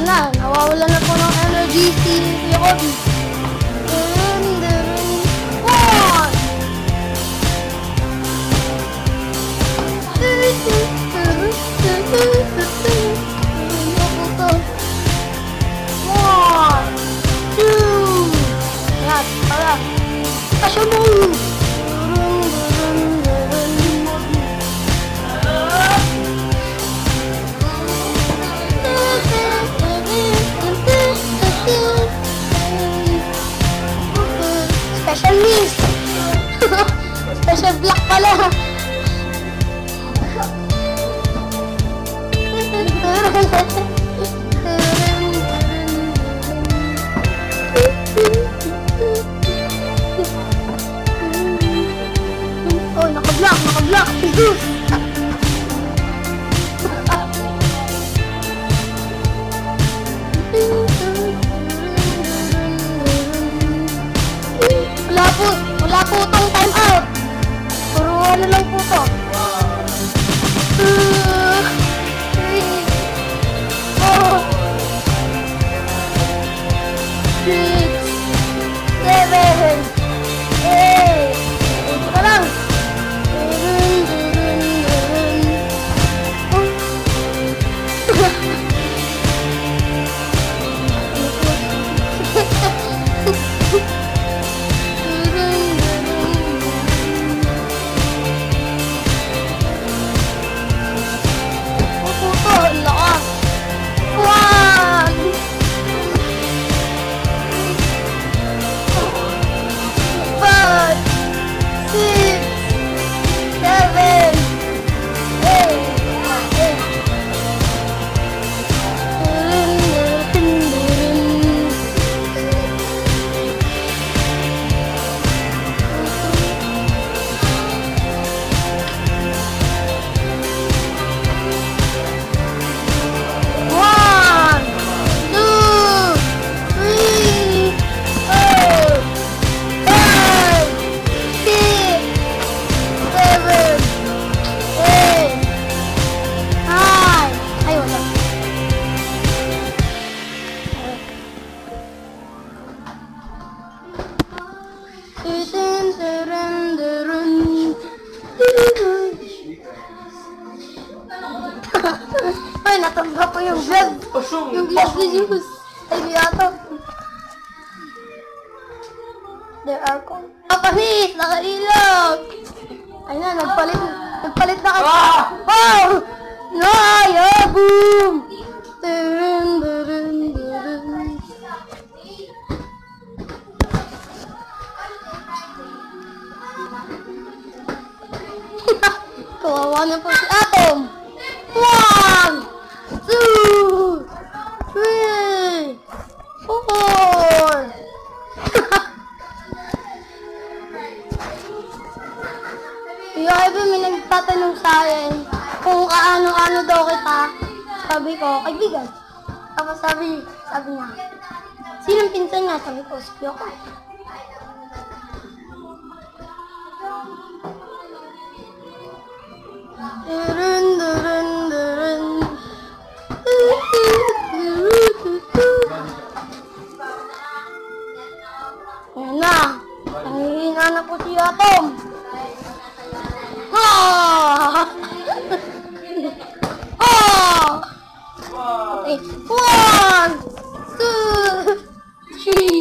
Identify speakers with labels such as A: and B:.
A: na. Nawawala na po ng energy si Kuya Kobe. One! One! Two! Yan, para. Kasya mo! Special miss! Special block pala! Oh, naka-block! Jesus! Wala po itong time out. Puro ano lang po ito. 2, 3, 4, 6, 7, 8. Ito ka lang. Ay, natamba ko yung vlog. Yung vlog ni Zeus. Ay, di ato. There are calls. Kapanis! Nakailog! Ayun na, nagpalit na kayo. Oh! Naya! Boom! Turun, turun, turun. Kawawa na po si Atom. 1, 2, 3, 4. Kuya Ivan, may nagtatanong sa akin kung kaano-ano daw kita. Sabi ko, kaibigan. Tapos sabi niya, sinong pinsan niya? Sabi ko, si Kuya Kobe. Durun, durun, durun. Ayan na. Nangihina na po si Atom. Ha! Ha! Okay. 1, 2, 3.